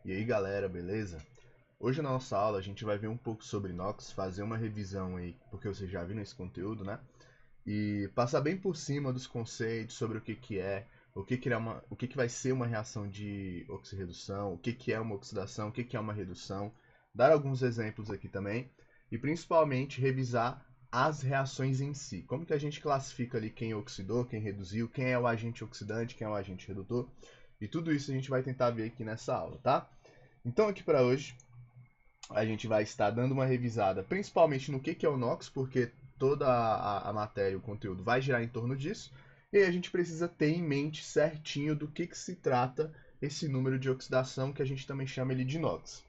E aí galera, beleza? Hoje na nossa aula a gente vai ver um pouco sobre NOx, fazer uma revisão aí, porque vocês já viram esse conteúdo, né? E passar bem por cima dos conceitos sobre o que vai ser uma reação de oxirredução, o que é uma oxidação, o que é uma redução, dar alguns exemplos aqui também, e principalmente revisar as reações em si. Como que a gente classifica ali quem oxidou, quem reduziu, quem é o agente oxidante, quem é o agente redutor, e tudo isso a gente vai tentar ver aqui nessa aula, tá? Então aqui para hoje a gente vai estar dando uma revisada principalmente no que é o NOx, porque toda a matéria, o conteúdo vai girar em torno disso, e aí a gente precisa ter em mente certinho do que se trata esse número de oxidação, que a gente também chama ele de NOx.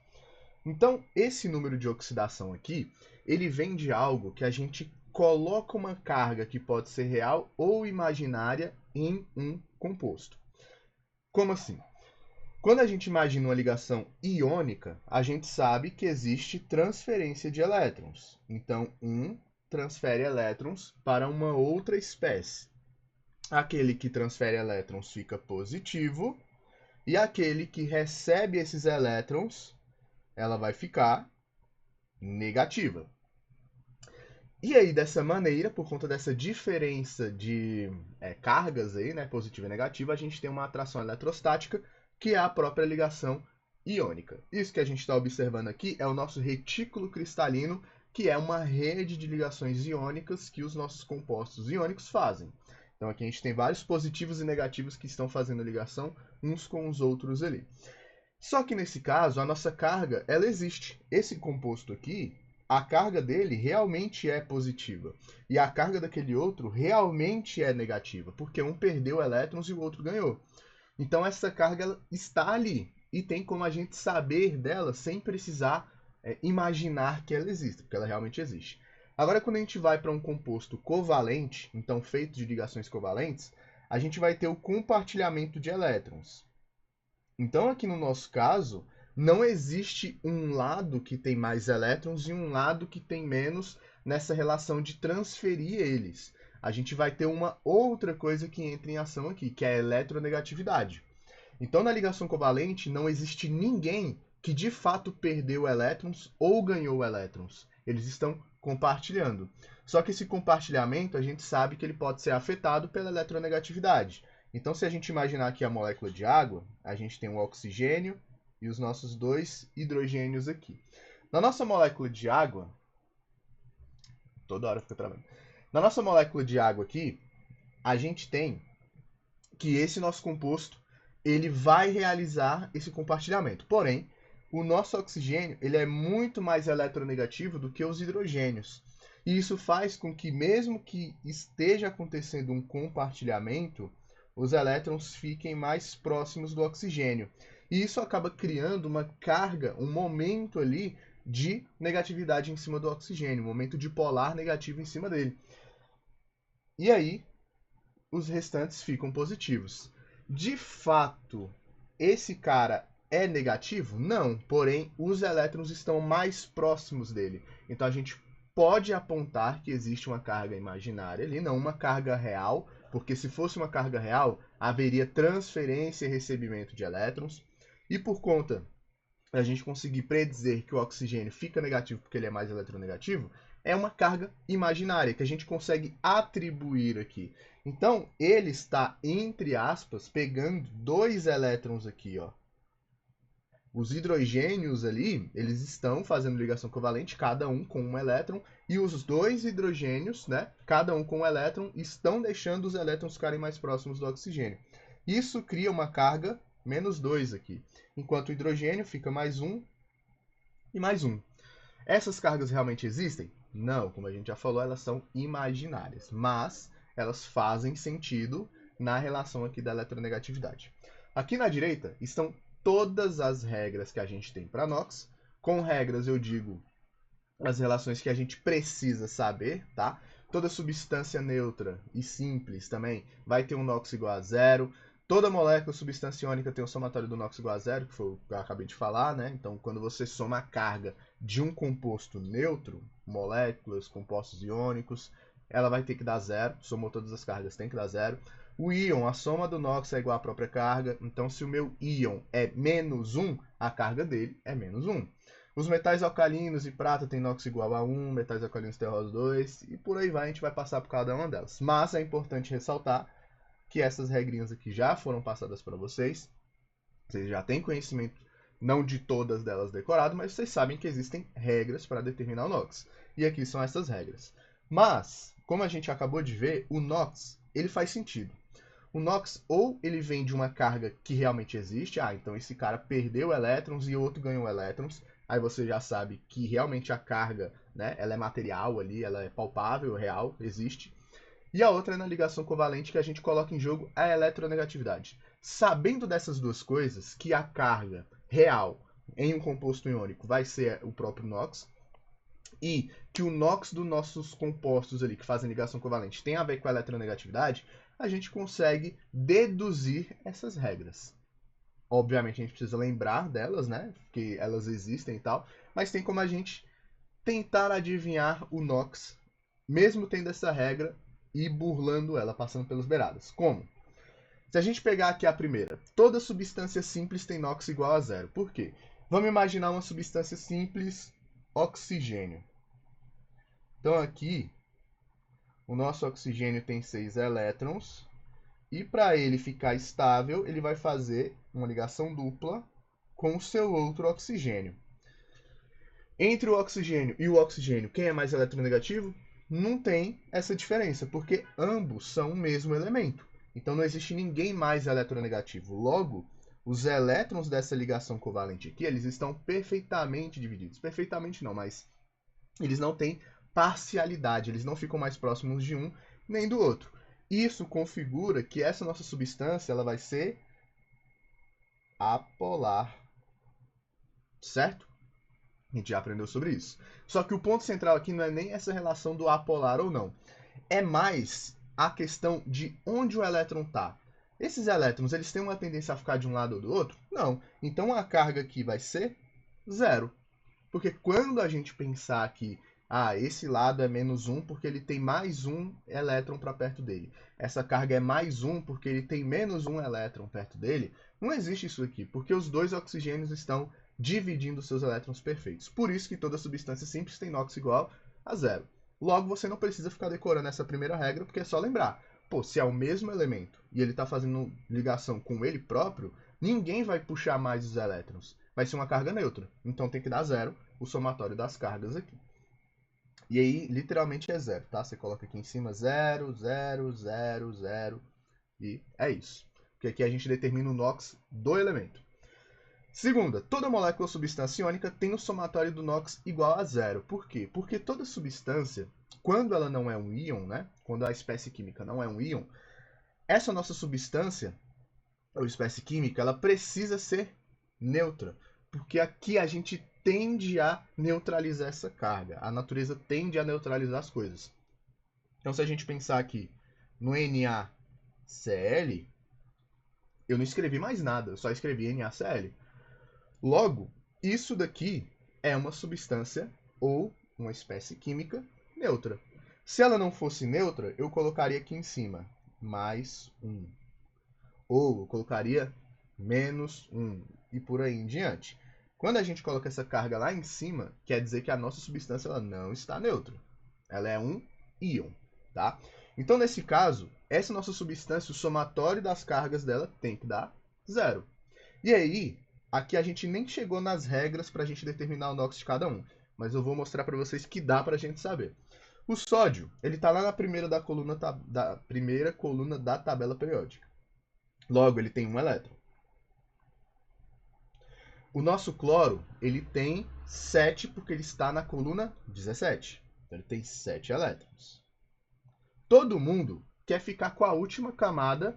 Então, esse número de oxidação aqui, ele vem de algo que a gente coloca uma carga que pode ser real ou imaginária em um composto. Como assim? Quando a gente imagina uma ligação iônica, a gente sabe que existe transferência de elétrons. Então, um transfere elétrons para uma outra espécie. Aquele que transfere elétrons fica positivo, e aquele que recebe esses elétrons, ela vai ficar negativa. E aí, dessa maneira, por conta dessa diferença de cargas aí, né, positiva e negativa, a gente tem uma atração eletrostática, que é a própria ligação iônica. Isso que a gente está observando aqui é o nosso retículo cristalino, que é uma rede de ligações iônicas que os nossos compostos iônicos fazem. Então aqui a gente tem vários positivos e negativos que estão fazendo ligação uns com os outros ali. Só que nesse caso, a nossa carga, ela existe. Esse composto aqui, a carga dele realmente é positiva. E a carga daquele outro realmente é negativa, porque um perdeu elétrons e o outro ganhou. Então essa carga ela está ali e tem como a gente saber dela sem precisar imaginar que ela existe, porque ela realmente existe. Agora, quando a gente vai para um composto covalente, então feito de ligações covalentes, a gente vai ter o compartilhamento de elétrons. Então, aqui no nosso caso, não existe um lado que tem mais elétrons e um lado que tem menos nessa relação de transferir eles. A gente vai ter uma outra coisa que entra em ação aqui, que é a eletronegatividade. Então, na ligação covalente, não existe ninguém que de fato perdeu elétrons ou ganhou elétrons. Eles estão compartilhando. Só que esse compartilhamento, a gente sabe que ele pode ser afetado pela eletronegatividade. Então, se a gente imaginar aqui a molécula de água, a gente tem o oxigênio e os nossos dois hidrogênios aqui. Na nossa molécula de água, toda hora fica travando. Na nossa molécula de água aqui, a gente tem que esse nosso composto ele vai realizar esse compartilhamento. Porém, o nosso oxigênio ele é muito mais eletronegativo do que os hidrogênios. E isso faz com que, mesmo que esteja acontecendo um compartilhamento, os elétrons fiquem mais próximos do oxigênio. E isso acaba criando uma carga, um momento ali de negatividade em cima do oxigênio, um momento de polar negativo em cima dele. E aí, os restantes ficam positivos. De fato, esse cara é negativo? Não, porém, os elétrons estão mais próximos dele. Então a gente pode apontar que existe uma carga imaginária ali, não uma carga real, porque se fosse uma carga real, haveria transferência e recebimento de elétrons. E por conta da gente conseguir predizer que o oxigênio fica negativo porque ele é mais eletronegativo, é uma carga imaginária que a gente consegue atribuir aqui. Então, ele está, entre aspas, pegando dois elétrons aqui, ó. Os hidrogênios ali, eles estão fazendo ligação covalente, cada um com um elétron, e os dois hidrogênios, né, cada um com um elétron, estão deixando os elétrons ficarem mais próximos do oxigênio. Isso cria uma carga menos 2 aqui, enquanto o hidrogênio fica mais um e mais um. Essas cargas realmente existem? Não, como a gente já falou, elas são imaginárias, mas elas fazem sentido na relação aqui da eletronegatividade. Aqui na direita estão todas as regras que a gente tem para NOx. Com regras eu digo as relações que a gente precisa saber, tá? Toda substância neutra e simples também vai ter um NOx igual a zero. Toda molécula substância iônica tem um somatório do NOx igual a zero, que foi o que eu acabei de falar, né? Então, quando você soma a carga de um composto neutro, moléculas, compostos iônicos, ela vai ter que dar zero. Somou todas as cargas, tem que dar zero. O íon, a soma do NOx é igual à própria carga. Então, se o meu íon é menos 1, a carga dele é menos 1. Os metais alcalinos e prata tem NOx igual a 1, metais alcalinos terrosos 2, e por aí vai, a gente vai passar por cada uma delas. Mas é importante ressaltar que essas regrinhas aqui já foram passadas para vocês. Vocês já têm conhecimento, não de todas delas decorado, mas vocês sabem que existem regras para determinar o NOx. E aqui são essas regras. Mas, como a gente acabou de ver, o NOx, ele faz sentido. O NOx, ou ele vem de uma carga que realmente existe, então esse cara perdeu elétrons e o outro ganhou elétrons, aí você já sabe que realmente a carga, né, ela é material ali, ela é palpável, real, existe. E a outra é na ligação covalente que a gente coloca em jogo a eletronegatividade. Sabendo dessas duas coisas, que a carga real em um composto iônico vai ser o próprio NOx, e que o NOx dos nossos compostos ali que fazem ligação covalente tem a ver com a eletronegatividade, a gente consegue deduzir essas regras. Obviamente a gente precisa lembrar delas, né? Porque elas existem e tal, mas tem como a gente tentar adivinhar o NOx, mesmo tendo essa regra e burlando ela, passando pelas beiradas. Como? Se a gente pegar aqui a primeira, toda substância simples tem NOx igual a zero. Por quê? Vamos imaginar uma substância simples, oxigênio. Então aqui, o nosso oxigênio tem 6 elétrons, e para ele ficar estável, ele vai fazer uma ligação dupla com o seu outro oxigênio. Entre o oxigênio e o oxigênio, quem é mais eletronegativo? Não tem essa diferença, porque ambos são o mesmo elemento. Então não existe ninguém mais eletronegativo. Logo, os elétrons dessa ligação covalente aqui, eles estão perfeitamente divididos. Perfeitamente não, mas eles não têm parcialidade, eles não ficam mais próximos de um nem do outro. Isso configura que essa nossa substância ela vai ser apolar, certo? A gente já aprendeu sobre isso. Só que o ponto central aqui não é nem essa relação do apolar ou não. É mais a questão de onde o elétron está. Esses elétrons, eles têm uma tendência a ficar de um lado ou do outro? Não. Então a carga aqui vai ser zero. Porque quando a gente pensar que esse lado é menos 1 porque ele tem mais um elétron para perto dele. Essa carga é mais 1 porque ele tem menos um elétron perto dele. Não existe isso aqui, porque os dois oxigênios estão dividindo seus elétrons perfeitos. Por isso que toda substância simples tem NOx igual a zero. Logo, você não precisa ficar decorando essa primeira regra, porque é só lembrar. Pô, se é o mesmo elemento e ele está fazendo ligação com ele próprio, ninguém vai puxar mais os elétrons. Vai ser uma carga neutra. Então tem que dar zero o somatório das cargas aqui. E aí, literalmente é zero, tá? Você coloca aqui em cima 0, 0, 0, 0. E é isso. Porque aqui a gente determina o NOx do elemento. Segunda, toda molécula ou substância iônica tem o somatório do NOx igual a zero. Por quê? Porque toda substância, quando ela não é um íon, né? Quando a espécie química não é um íon, essa nossa substância, ou espécie química, ela precisa ser neutra. Porque aqui a gente tende a neutralizar essa carga. A natureza tende a neutralizar as coisas. Então, se a gente pensar aqui no NaCl, eu não escrevi mais nada, eu só escrevi NaCl. Logo, isso daqui é uma substância ou uma espécie química neutra. Se ela não fosse neutra, eu colocaria aqui em cima mais 1. Ou eu colocaria menos 1. E por aí em diante. Quando a gente coloca essa carga lá em cima, quer dizer que a nossa substância ela não está neutra. Ela é um íon, tá? Então, nesse caso, essa nossa substância, o somatório das cargas dela tem que dar zero. E aí, aqui a gente nem chegou nas regras para a gente determinar o NOx de cada um, mas eu vou mostrar para vocês que dá para a gente saber. O sódio, ele está lá na primeira coluna da tabela periódica. Logo, ele tem um elétron. O nosso cloro, ele tem 7 porque ele está na coluna 17. Então, ele tem 7 elétrons. Todo mundo quer ficar com a última camada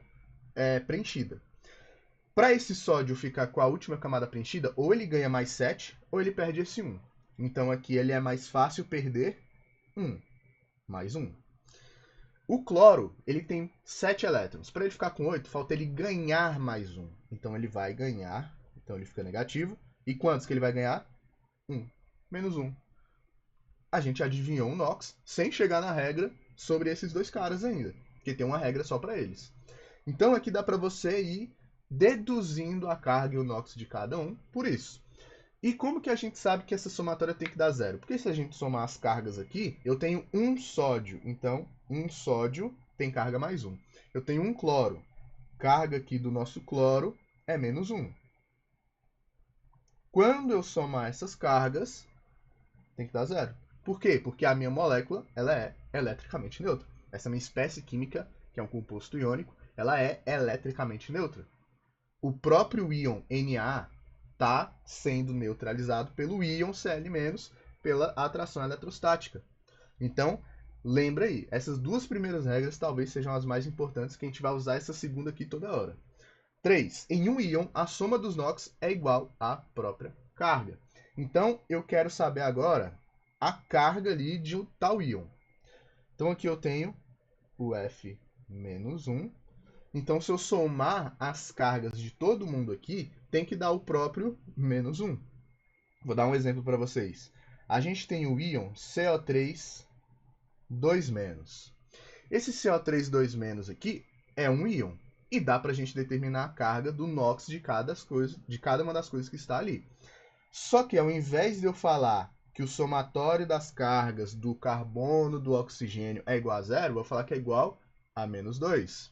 preenchida. Para esse sódio ficar com a última camada preenchida, ou ele ganha mais 7, ou ele perde esse 1. Então, aqui ele é mais fácil perder 1, mais 1. O cloro, ele tem 7 elétrons. Para ele ficar com 8, falta ele ganhar mais 1. Então, ele vai ganhar. Então, ele fica negativo. E quantos que ele vai ganhar? 1. Menos 1. A gente adivinhou o NOx sem chegar na regra sobre esses dois caras ainda. Porque tem uma regra só para eles. Então, aqui dá para você ir deduzindo a carga e o NOx de cada um por isso. E como que a gente sabe que essa somatória tem que dar zero? Porque se a gente somar as cargas aqui, eu tenho um sódio. Então, um sódio tem carga mais 1. Eu tenho um cloro. Carga aqui do nosso cloro é menos 1. Quando eu somar essas cargas, tem que dar zero. Por quê? Porque a minha molécula ela é eletricamente neutra. Essa minha espécie química, que é um composto iônico, ela é eletricamente neutra. O próprio íon Na está sendo neutralizado pelo íon Cl- pela atração eletrostática. Então, lembra aí, essas duas primeiras regras talvez sejam as mais importantes, que a gente vai usar essa segunda aqui toda hora. 3. Em um íon, a soma dos NOx é igual à própria carga. Então, eu quero saber agora a carga ali de um tal íon. Então, aqui eu tenho o F-1. Então, se eu somar as cargas de todo mundo aqui, tem que dar o próprio menos 1. Vou dar um exemplo para vocês. A gente tem o íon CO3 2-. Esse CO3 2- aqui é um íon. E dá para a gente determinar a carga do NOx de cada uma das coisas que está ali. Só que ao invés de eu falar que o somatório das cargas do carbono, do oxigênio é igual a zero, eu vou falar que é igual a menos 2.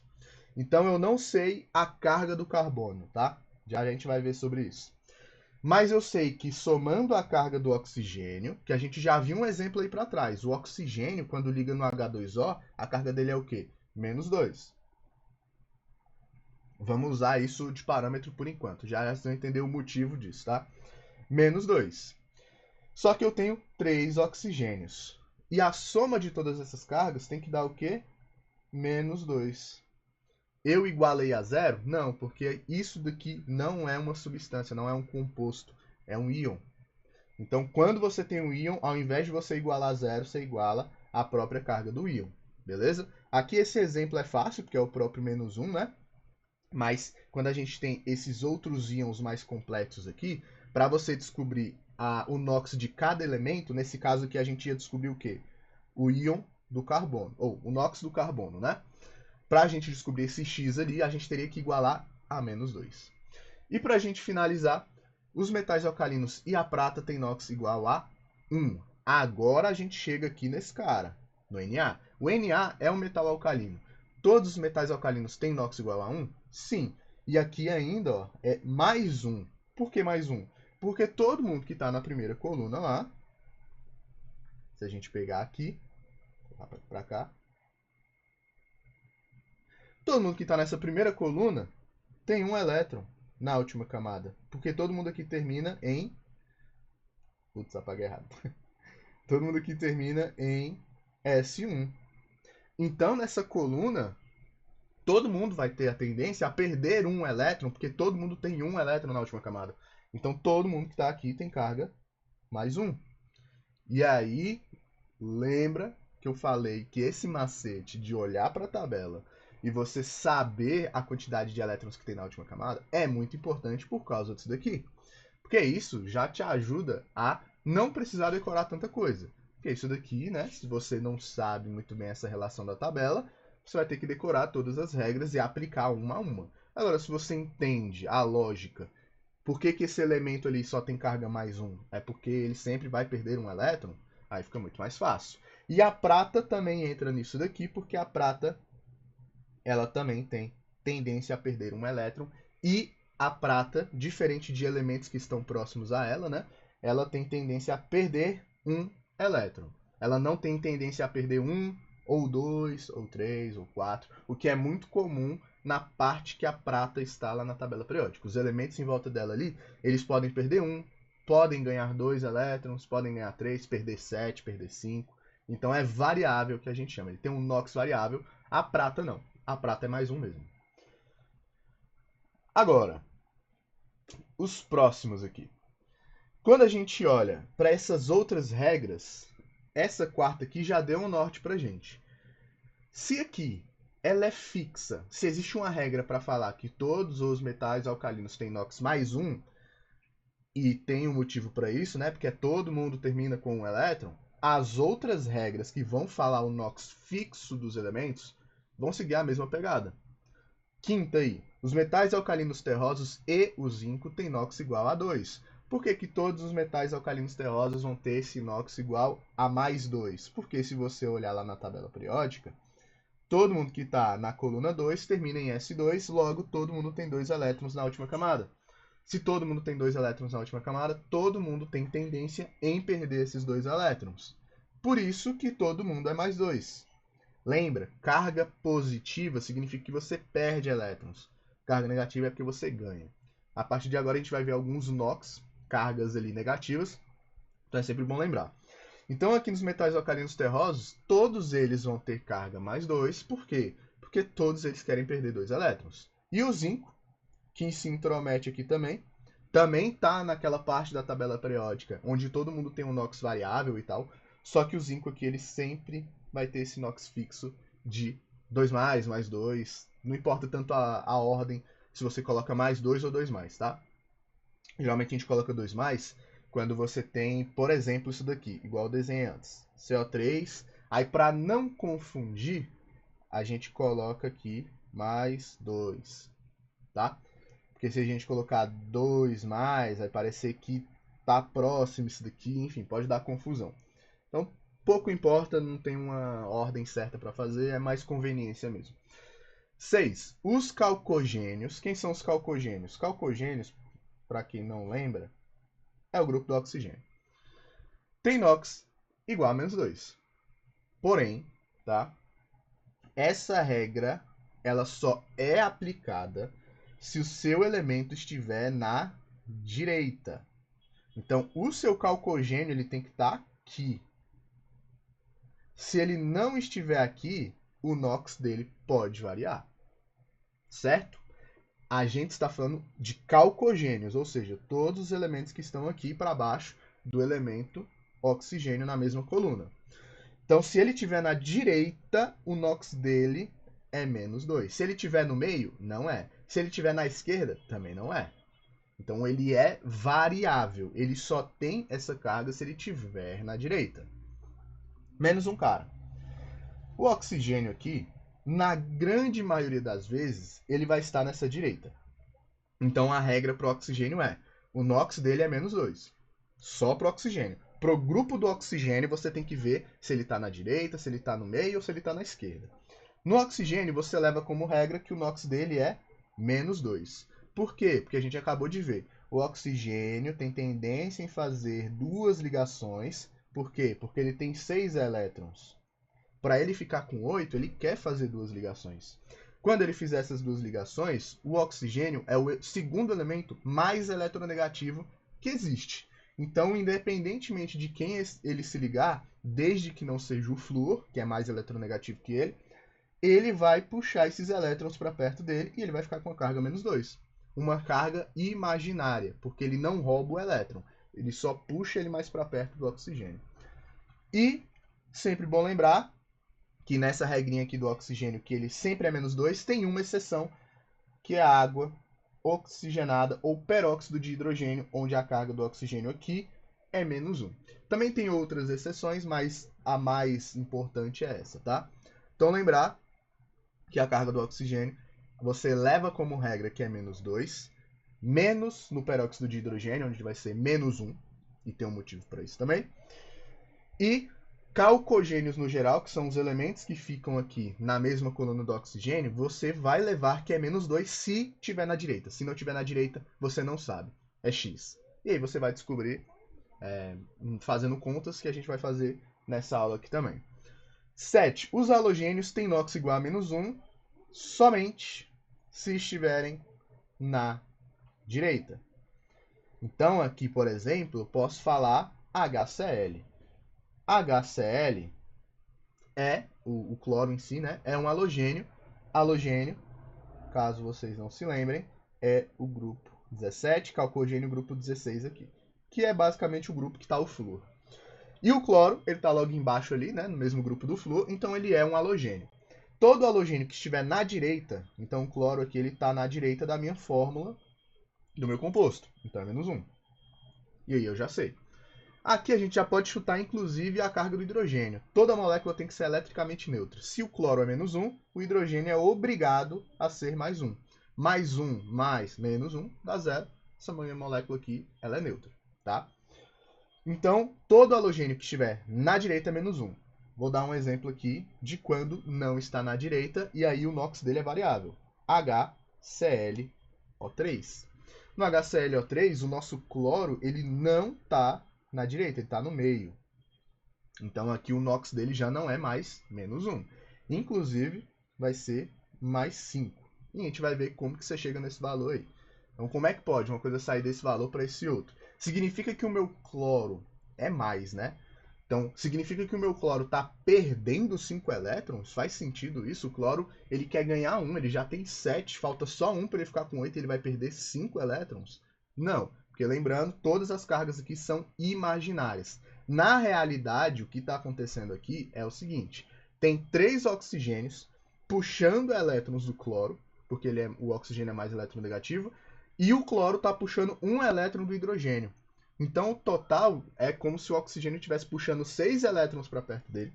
Então eu não sei a carga do carbono, tá? Já a gente vai ver sobre isso. Mas eu sei que somando a carga do oxigênio, que a gente já viu um exemplo aí para trás, o oxigênio, quando liga no H2O, a carga dele é o quê? Menos 2. Vamos usar isso de parâmetro por enquanto. Já vocês vão entender o motivo disso, tá? Menos 2. Só que eu tenho 3 oxigênios. E a soma de todas essas cargas tem que dar o quê? Menos 2. Eu igualei a zero? Não, porque isso daqui não é uma substância, não é um composto, é um íon. Então, quando você tem um íon, ao invés de você igualar a zero, você iguala a própria carga do íon. Beleza? Aqui esse exemplo é fácil, porque é o próprio menos 1, né? Mas quando a gente tem esses outros íons mais complexos aqui, para você descobrir o NOx de cada elemento, nesse caso aqui a gente ia descobrir o quê? O íon do carbono, ou o NOx do carbono, né? Para a gente descobrir esse X ali, a gente teria que igualar a menos 2. E para a gente finalizar, os metais alcalinos e a prata têm NOx igual a 1. Agora a gente chega aqui nesse cara, no Na. O Na é um metal alcalino. Todos os metais alcalinos têm NOx igual a 1? Sim. E aqui ainda ó, é mais 1. Por que mais 1? Porque todo mundo que está na primeira coluna lá, se a gente pegar aqui, para cá, todo mundo que está nessa primeira coluna tem um elétron na última camada. Porque todo mundo aqui termina em... Putz, apaguei errado. Todo mundo aqui termina em S1. Então, nessa coluna, todo mundo vai ter a tendência a perder um elétron, porque todo mundo tem um elétron na última camada. Então, todo mundo que está aqui tem carga mais 1. E aí, lembra que eu falei que esse macete de olhar para a tabela e você saber a quantidade de elétrons que tem na última camada é muito importante por causa disso daqui. Porque isso já te ajuda a não precisar decorar tanta coisa. Porque isso daqui, né, se você não sabe muito bem essa relação da tabela, você vai ter que decorar todas as regras e aplicar uma a uma. Agora, se você entende a lógica, por que esse elemento ali só tem carga mais 1? É porque ele sempre vai perder um elétron? Aí fica muito mais fácil. E a prata também entra nisso daqui, porque a prata ela também tem tendência a perder um elétron. E a prata, diferente de elementos que estão próximos a ela, né, ela tem tendência a perder um elétron. Ela não tem tendência a perder um, ou dois, ou três, ou quatro, o que é muito comum na parte que a prata está lá na tabela periódica. Os elementos em volta dela ali, eles podem perder um, podem ganhar 2 elétrons, podem ganhar 3, perder 7, perder 5. Então é variável que a gente chama. Ele tem um NOx variável, a prata não. A prata é mais 1 mesmo. Agora, os próximos aqui. Quando a gente olha para essas outras regras, essa quarta aqui já deu um norte para a gente. Se aqui ela é fixa, se existe uma regra para falar que todos os metais alcalinos têm NOx mais 1, e tem um motivo para isso, né? Porque todo mundo termina com um elétron, as outras regras que vão falar o NOx fixo dos elementos vão seguir a mesma pegada. Quinta aí, os metais alcalinos terrosos e o zinco têm NOx igual a 2. Por que que todos os metais alcalinos terrosos vão ter esse NOx igual a mais 2? Porque se você olhar lá na tabela periódica, todo mundo que está na coluna 2 termina em S2, logo todo mundo tem 2 elétrons na última camada. Se todo mundo tem 2 elétrons na última camada, todo mundo tem tendência em perder esses 2 elétrons. Por isso que todo mundo é mais 2. Lembra, carga positiva significa que você perde elétrons. Carga negativa é porque você ganha. A partir de agora a gente vai ver alguns NOx, cargas ali negativas, então é sempre bom lembrar. Então aqui nos metais alcalinos terrosos, todos eles vão ter carga mais 2, por quê? Porque todos eles querem perder 2 elétrons. E o zinco, que se intromete aqui também está naquela parte da tabela periódica, onde todo mundo tem um NOx variável e tal, só que o zinco aqui ele sempre vai ter esse NOx fixo de 2+, mais 2, não importa tanto a ordem, se você coloca mais 2 ou 2+, tá? Geralmente a gente coloca 2+, quando você tem, por exemplo, isso daqui, igual eu desenhei antes, CO3, aí para não confundir, a gente coloca aqui mais 2, tá? Porque se a gente colocar 2+, vai parecer que tá próximo isso daqui, enfim, pode dar confusão. Então, pouco importa, não tem uma ordem certa para fazer, é mais conveniência mesmo. 6. Os calcogênios. Quem são os calcogênios? Calcogênios, para quem não lembra, é o grupo do oxigênio. Tem NOx igual a menos 2. Porém, tá? Essa regra ela só é aplicada se o seu elemento estiver na direita. Então, o seu calcogênio ele tem que estar aqui. Se ele não estiver aqui, o NOx dele pode variar. Certo? A gente está falando de calcogênios, ou seja, todos os elementos que estão aqui para baixo do elemento oxigênio na mesma coluna. Então, se ele estiver na direita, o NOx dele é menos 2. Se ele estiver no meio, não é. Se ele estiver na esquerda, também não é. Então, ele é variável. Ele só tem essa carga se ele estiver na direita. Menos um cara. O oxigênio aqui, na grande maioria das vezes, ele vai estar nessa direita. Então, a regra para o oxigênio é, o NOx dele é menos 2. Só para o oxigênio. Para o grupo do oxigênio, você tem que ver se ele está na direita, se ele está no meio ou se ele está na esquerda. No oxigênio, você leva como regra que o NOx dele é menos 2. Por quê? Porque a gente acabou de ver. O oxigênio tem tendência em fazer duas ligações. Por quê? Porque ele tem 6 elétrons. Para ele ficar com 8, ele quer fazer duas ligações. Quando ele fizer essas duas ligações, o oxigênio é o segundo elemento mais eletronegativo que existe. Então, independentemente de quem ele se ligar, desde que não seja o flúor, que é mais eletronegativo que ele vai puxar esses elétrons para perto dele e ele vai ficar com a carga menos 2. Uma carga imaginária, porque ele não rouba o elétron, ele só puxa ele mais para perto do oxigênio. E, sempre bom lembrar, que nessa regrinha aqui do oxigênio, que ele sempre é menos 2, tem uma exceção, que é a água oxigenada ou peróxido de hidrogênio, onde a carga do oxigênio aqui é menos 1. Também tem outras exceções, mas a mais importante é essa, tá? Então lembrar que a carga do oxigênio você leva como regra que é menos 2, menos no peróxido de hidrogênio, onde vai ser menos 1, e tem um motivo para isso também. E calcogênios no geral, que são os elementos que ficam aqui na mesma coluna do oxigênio, você vai levar que é menos 2 se tiver na direita. Se não tiver na direita, você não sabe. É X. E aí você vai descobrir fazendo contas que a gente vai fazer nessa aula aqui também. 7. Os halogênios têm NOx igual a menos 1 somente se estiverem na direita. Então aqui, por exemplo, eu posso falar HCl. HCl é o cloro em si, né? É um halogênio. Halogênio, caso vocês não se lembrem, é o grupo 17, calcogênio grupo 16 aqui, que é basicamente o grupo que está o flúor. E o cloro, ele está logo embaixo ali, né, no mesmo grupo do flúor, então ele é um halogênio. Todo halogênio que estiver na direita, então o cloro aqui ele está na direita da minha fórmula do meu composto, então é menos 1. E aí eu já sei. Aqui a gente já pode chutar, inclusive, a carga do hidrogênio. Toda molécula tem que ser eletricamente neutra. Se o cloro é -1, o hidrogênio é obrigado a ser +1. +1 mais -1 dá 0. Essa minha molécula aqui ela é neutra. Tá? Então, todo halogênio que estiver na direita é -1. Vou dar um exemplo aqui de quando não está na direita, e aí o NOx dele é variável. HClO3. No HClO3, o nosso cloro ele não está na direita, ele está no meio. Então aqui o NOx dele já não é mais -1. Inclusive, vai ser +5. E a gente vai ver como que você chega nesse valor aí. Então, como é que pode uma coisa sair desse valor para esse outro? Significa que o meu cloro é mais, né? Então, significa que o meu cloro está perdendo 5 elétrons? Faz sentido isso? O cloro ele quer ganhar 1, ele já tem 7, falta só 1 para ele ficar com 8 e ele vai perder 5 elétrons? Não, porque lembrando, todas as cargas aqui são imaginárias. Na realidade, o que está acontecendo aqui é o seguinte: tem 3 oxigênios puxando elétrons do cloro, porque o oxigênio é mais eletronegativo, e o cloro está puxando 1 elétron do hidrogênio. Então, o total é como se o oxigênio estivesse puxando 6 elétrons para perto dele.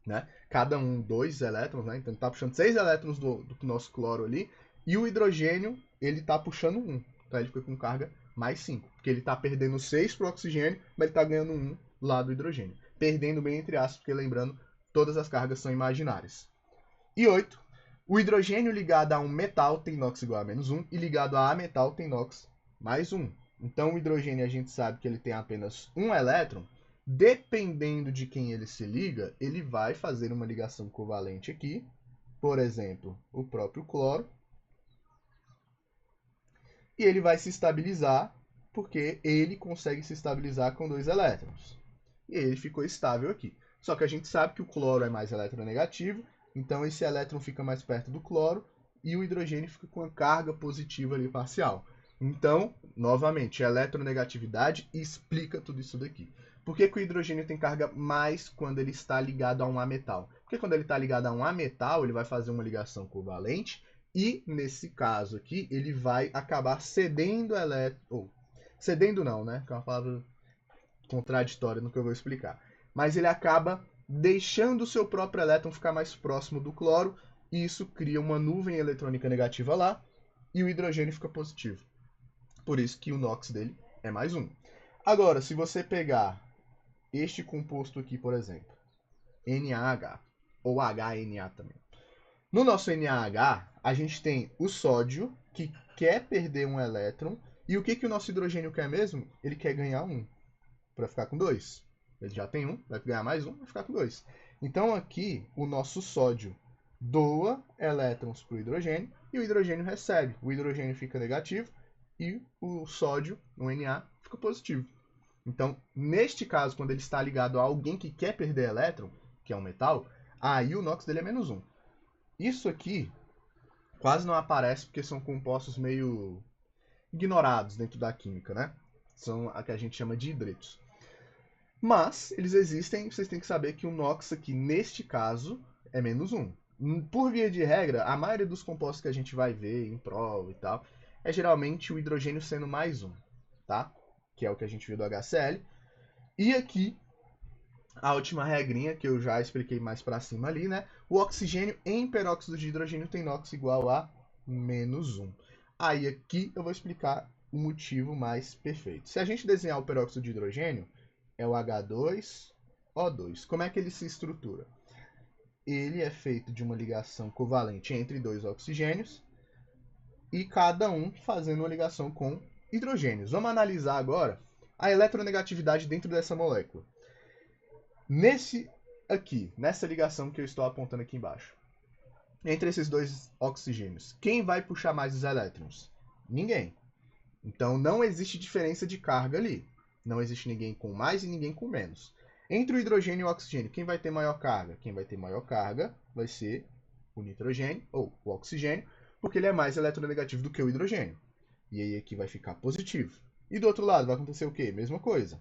Né? Cada um 2 elétrons, né? Então, ele está puxando 6 elétrons do nosso cloro ali. E o hidrogênio, ele está puxando 1. Então, ele fica com carga +5. Porque ele está perdendo 6 para o oxigênio, mas ele está ganhando 1 lá do hidrogênio. Perdendo bem entre aspas, porque lembrando, todas as cargas são imaginárias. E 8. O hidrogênio ligado a um metal tem NOx igual a -1 e ligado a metal tem NOx +1. Então, o hidrogênio a gente sabe que ele tem apenas um elétron. Dependendo de quem ele se liga, ele vai fazer uma ligação covalente aqui. Por exemplo, o próprio cloro. E ele vai se estabilizar, porque ele consegue se estabilizar com 2 elétrons. E ele ficou estável aqui. Só que a gente sabe que o cloro é mais eletronegativo, então esse elétron fica mais perto do cloro e o hidrogênio fica com a carga positiva ali parcial. Então, novamente, a eletronegatividade explica tudo isso daqui. Por que, que o hidrogênio tem carga mais quando ele está ligado a um ametal? Porque quando ele está ligado a um ametal, ele vai fazer uma ligação covalente e, nesse caso aqui, ele vai acabar cedendo elétron... Cedendo não, né? Que é uma palavra contraditória no que eu vou explicar. Mas ele acaba deixando o seu próprio elétron ficar mais próximo do cloro e isso cria uma nuvem eletrônica negativa lá e o hidrogênio fica positivo. Por isso que o NOx dele é +1. Agora, se você pegar este composto aqui, por exemplo, NaH, ou HNA também. No nosso NaH, a gente tem o sódio, que quer perder um elétron, e o que, que o nosso hidrogênio quer mesmo? Ele quer ganhar 1, para ficar com 2. Ele já tem 1, vai ganhar mais 1, vai ficar com 2. Então aqui, o nosso sódio doa elétrons para o hidrogênio, e o hidrogênio recebe. O hidrogênio fica negativo, e o sódio, o Na, fica positivo. Então, neste caso, quando ele está ligado a alguém que quer perder elétron, que é um metal, aí o NOx dele é -1. Isso aqui quase não aparece porque são compostos meio ignorados dentro da química, né? São a que a gente chama de hidretos. Mas eles existem, vocês têm que saber que o NOx aqui, neste caso, é -1. Por via de regra, a maioria dos compostos que a gente vai ver em prova e tal, é geralmente o hidrogênio sendo +1, tá? Que é o que a gente viu do HCl. E aqui, a última regrinha, que eu já expliquei mais para cima ali, né? O oxigênio em peróxido de hidrogênio tem NOx igual a -1. Aí aqui eu vou explicar o motivo mais perfeito. Se a gente desenhar o peróxido de hidrogênio, é o H2O2. Como é que ele se estrutura? Ele é feito de uma ligação covalente entre 2 oxigênios e cada um fazendo uma ligação com hidrogênios. Vamos analisar agora a eletronegatividade dentro dessa molécula. Nessa ligação que eu estou apontando aqui embaixo, entre esses 2 oxigênios, quem vai puxar mais os elétrons? Ninguém. Então não existe diferença de carga ali. Não existe ninguém com mais e ninguém com menos. Entre o hidrogênio e o oxigênio, quem vai ter maior carga? Quem vai ter maior carga vai ser o nitrogênio, ou o oxigênio, porque ele é mais eletronegativo do que o hidrogênio. E aí aqui vai ficar positivo. E do outro lado vai acontecer o quê? Mesma coisa.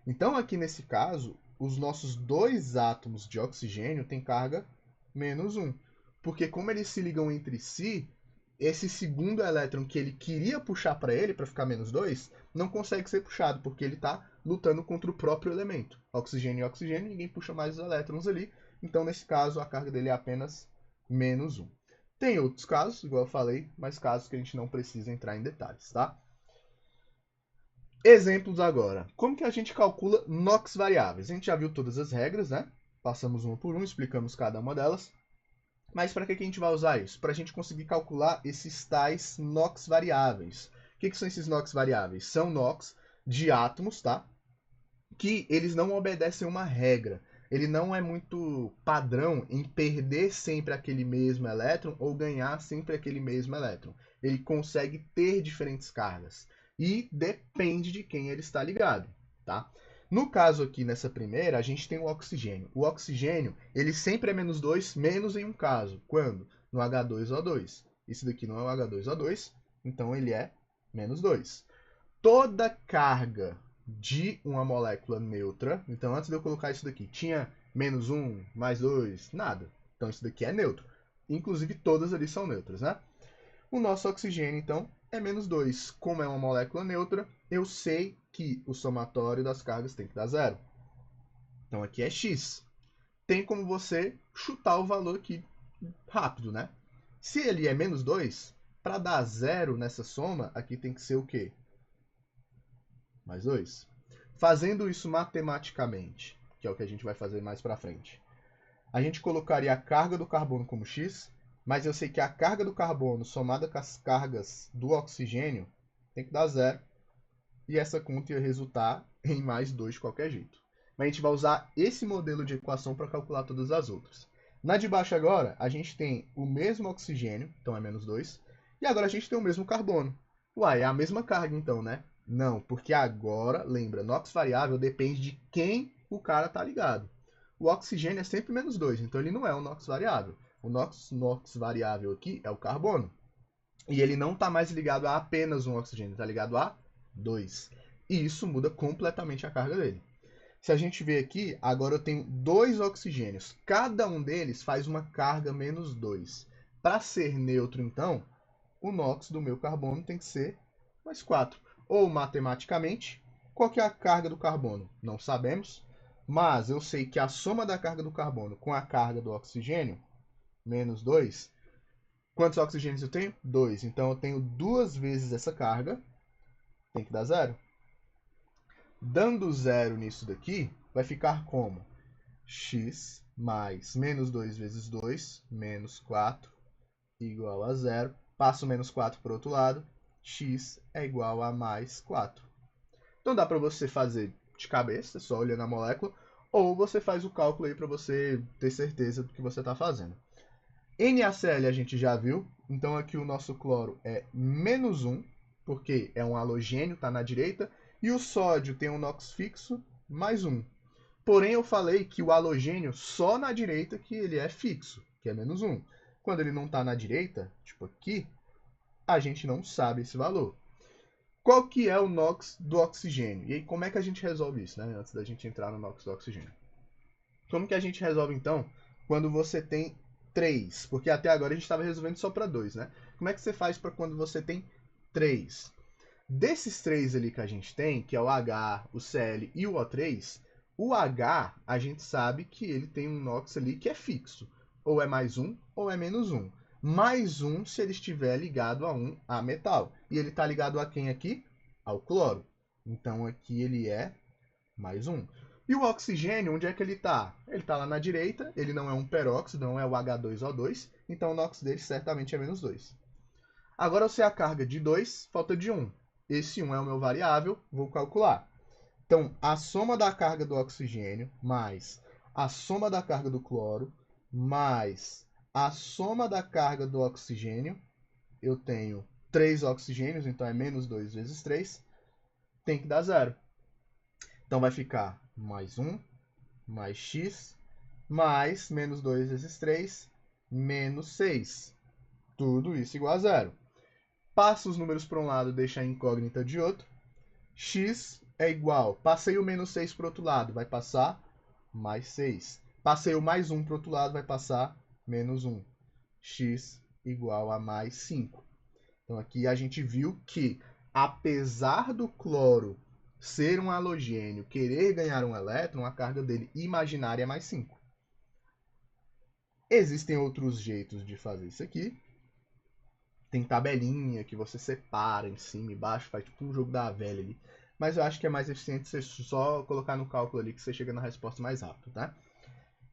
Então aqui nesse caso, os nossos 2 átomos de oxigênio têm carga -1. Porque como eles se ligam entre si, esse segundo elétron que ele queria puxar para ele, para ficar menos 2, não consegue ser puxado, porque ele está lutando contra o próprio elemento. Oxigênio e oxigênio, ninguém puxa mais os elétrons ali. Então, nesse caso, a carga dele é apenas menos 1. Tem outros casos, igual eu falei, mas casos que a gente não precisa entrar em detalhes, tá? Exemplos agora. Como que a gente calcula NOx variáveis? A gente já viu todas as regras, né? Passamos uma por uma, explicamos cada uma delas. Mas para que a gente vai usar isso? Para a gente conseguir calcular esses tais NOx variáveis. O que são esses NOx variáveis? São NOx de átomos, tá? Que eles não obedecem uma regra. Ele não é muito padrão em perder sempre aquele mesmo elétron ou ganhar sempre aquele mesmo elétron. Ele consegue ter diferentes cargas. E depende de quem ele está ligado, tá? No caso aqui, nessa primeira, a gente tem o oxigênio. O oxigênio, ele sempre é menos 2, menos em um caso. Quando? No H2O2. Isso daqui não é o H2O2, então ele é menos 2. Toda carga de uma molécula neutra, então antes de eu colocar isso daqui, tinha menos 1, mais 2, nada. Então isso daqui é neutro. Inclusive todas ali são neutras, né? O nosso oxigênio, então, é menos 2. Como é uma molécula neutra, eu sei que o somatório das cargas tem que dar zero. Então aqui é x. Tem como você chutar o valor aqui rápido, né? Se ele é menos 2, para dar zero nessa soma, aqui tem que ser o quê? Mais 2. Fazendo isso matematicamente, que é o que a gente vai fazer mais para frente, a gente colocaria a carga do carbono como x, mas eu sei que a carga do carbono somada com as cargas do oxigênio tem que dar zero, e essa conta ia resultar em mais 2 de qualquer jeito. Mas a gente vai usar esse modelo de equação para calcular todas as outras. Na de baixo agora, a gente tem o mesmo oxigênio, então é menos 2, e agora a gente tem o mesmo carbono. Uai, é a mesma carga então, né? Não, porque agora, lembra, NOx variável depende de quem o cara está ligado. O oxigênio é sempre menos 2, então ele não é um NOx variável. O NOx variável aqui é o carbono. E ele não está mais ligado a apenas um oxigênio, está ligado a 2. E isso muda completamente a carga dele. Se a gente ver aqui, agora eu tenho 2 oxigênios. Cada um deles faz uma carga menos 2. Para ser neutro, então, o NOx do meu carbono tem que ser mais 4. Ou, matematicamente, qual que é a carga do carbono? Não sabemos, mas eu sei que a soma da carga do carbono com a carga do oxigênio, menos 2, quantos oxigênios eu tenho? 2. Então, eu tenho 2 vezes essa carga, tem que dar zero. Dando zero nisso daqui, vai ficar como? X mais menos 2 vezes 2, menos 4, igual a zero. Passo menos 4 para o outro lado, x é igual a mais 4. Então dá para você fazer de cabeça, só olhando a molécula, ou você faz o cálculo aí para você ter certeza do que você está fazendo. NaCl a gente já viu, então aqui o nosso cloro é menos 1, porque é um halogênio, está na direita, e o sódio tem um NOx fixo, mais 1. Porém, eu falei que o halogênio só na direita que ele é fixo, que é menos 1. Quando ele não está na direita, tipo aqui, a gente não sabe esse valor. Qual que é o NOx do oxigênio? E aí, como é que a gente resolve isso, né? Antes da gente entrar no NOx do oxigênio. Como que a gente resolve, então, quando você tem 3? Porque até agora a gente estava resolvendo só para 2, né? Como é que você faz para quando você tem 3? Desses 3 ali que a gente tem, que é o H, o Cl e o O3, o H, a gente sabe que ele tem um NOx ali que é fixo. Ou é mais 1 ou é menos 1. Mais 1 se ele estiver ligado a metal. E ele está ligado a quem aqui? Ao cloro. Então aqui ele é mais 1. E o oxigênio, onde é que ele está? Ele está lá na direita, ele não é um peróxido, não é o H2O2, então o NOx dele certamente é menos 2. Agora eu sei a carga de 2, falta de 1. Esse 1 é o meu variável, vou calcular. Então, a soma da carga do oxigênio mais a soma da carga do cloro mais a soma da carga do oxigênio, eu tenho 3 oxigênios, então é menos 2 vezes 3, tem que dar zero. Então vai ficar mais 1, mais x, mais menos 2 vezes 3, menos 6. Tudo isso igual a zero. Passa os números para um lado, deixa a incógnita de outro. X é igual, passei o menos 6 para o outro lado, vai passar mais 6. Passei o mais 1 para o outro lado, vai passar menos 1. X igual a mais 5. Então aqui a gente viu que, apesar do cloro ser um halogênio, querer ganhar um elétron, a carga dele imaginária é mais 5. Existem outros jeitos de fazer isso aqui. Tem tabelinha que você separa em cima e embaixo, faz tipo um jogo da velha ali. Mas eu acho que é mais eficiente você só colocar no cálculo ali que você chega na resposta mais rápido, tá?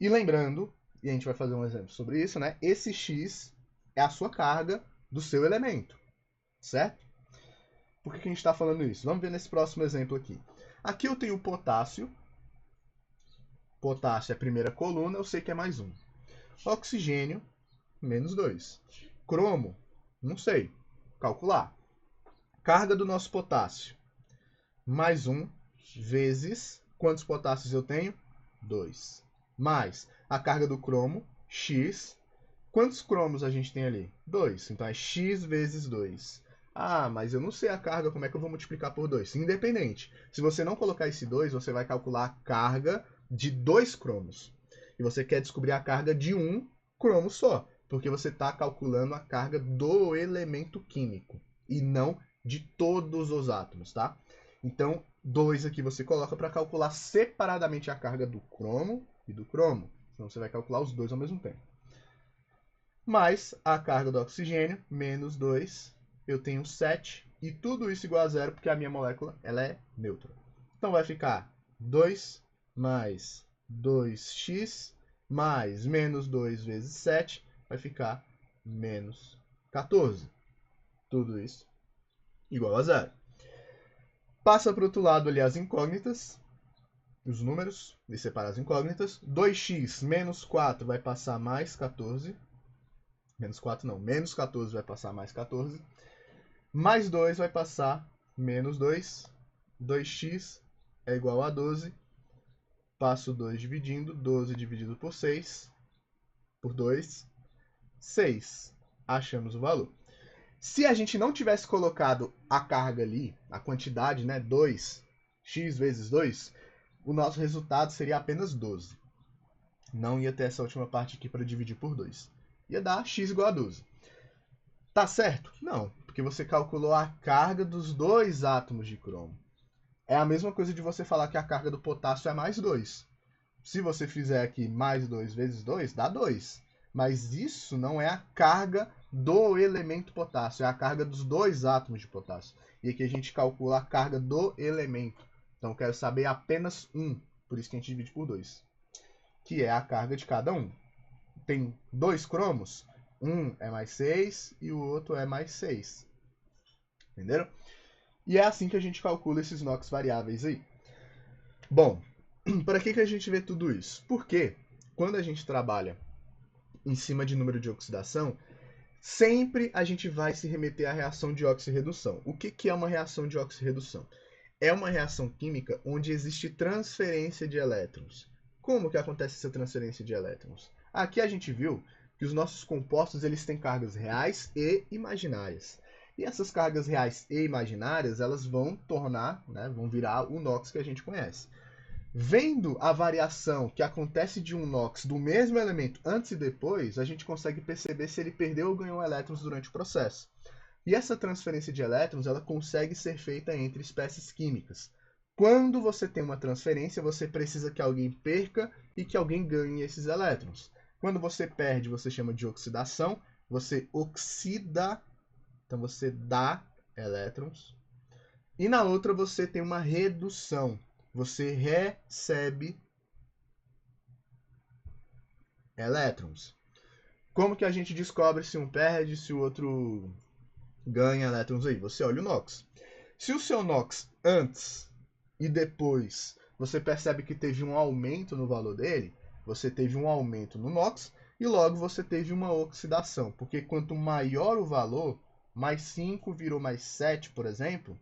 E lembrando, e a gente vai fazer um exemplo sobre isso, né? Esse x é a sua carga do seu elemento, certo? Por que a gente está falando isso? Vamos ver nesse próximo exemplo aqui. Aqui eu tenho potássio. Potássio é a primeira coluna, eu sei que é mais 1. Oxigênio, menos 2. Cromo, não sei. Calcular. Carga do nosso potássio, mais 1, vezes... Quantos potássios eu tenho? 2. Mais a carga do cromo, x. Quantos cromos a gente tem ali? 2. Então é x vezes 2. Ah, mas eu não sei a carga, como é que eu vou multiplicar por 2? Independente. Se você não colocar esse 2, você vai calcular a carga de 2 cromos. E você quer descobrir a carga de um cromo só, porque você está calculando a carga do elemento químico e não de todos os átomos, tá? Então, 2 aqui você coloca para calcular separadamente a carga do cromo e do cromo. Senão você vai calcular os dois ao mesmo tempo. Mais a carga do oxigênio, menos 2, eu tenho 7, e tudo isso igual a zero, porque a minha molécula ela é neutra. Então vai ficar 2 mais 2x mais menos 2 vezes 7, vai ficar menos 14. Tudo isso igual a zero. Passa para o outro lado ali as incógnitas, os números, e separa as incógnitas. 2x menos 4 vai passar mais 14. Menos 4 não, menos 14 vai passar mais 14. Mais 2 vai passar menos 2. 2x é igual a 12. Passo 2 dividindo. 12 dividido por 6. Por 2. 6. Achamos o valor. Se a gente não tivesse colocado a carga ali, a quantidade, né, 2, x vezes 2, o nosso resultado seria apenas 12. Não ia ter essa última parte aqui para dividir por 2. Ia dar x igual a 12. Tá certo? Não, porque você calculou a carga dos dois átomos de cromo. É a mesma coisa de você falar que a carga do potássio é mais 2. Se você fizer aqui mais 2 vezes 2, dá 2. Mas isso não é a carga do elemento potássio, é a carga dos dois átomos de potássio. E aqui a gente calcula a carga do elemento. Então eu quero saber apenas um, por isso que a gente divide por 2, que é a carga de cada um. Tem 2 cromos, um é mais 6 e o outro é mais 6. Entenderam? E é assim que a gente calcula esses NOx variáveis aí. Bom, para que a gente vê tudo isso? Porque quando a gente trabalha em cima de número de oxidação, sempre a gente vai se remeter à reação de oxirredução. O que é uma reação de oxirredução? É uma reação química onde existe transferência de elétrons. Como que acontece essa transferência de elétrons? Aqui a gente viu que os nossos compostos eles têm cargas reais e imaginárias. E essas cargas reais e imaginárias elas vão tornar, né, vão virar o NOx que a gente conhece. Vendo a variação que acontece de um NOx do mesmo elemento antes e depois, a gente consegue perceber se ele perdeu ou ganhou elétrons durante o processo. E essa transferência de elétrons ela consegue ser feita entre espécies químicas. Quando você tem uma transferência, você precisa que alguém perca e que alguém ganhe esses elétrons. Quando você perde, você chama de oxidação. Você oxida, então você dá elétrons. E na outra você tem uma redução. Você recebe elétrons. Como que a gente descobre se um perde, se o outro ganha elétrons aí? Você olha o NOx. Se o seu NOx antes e depois você percebe que teve um aumento no valor dele, você teve um aumento no NOx e logo você teve uma oxidação. Porque quanto maior o valor, mais 5 virou mais 7, por exemplo,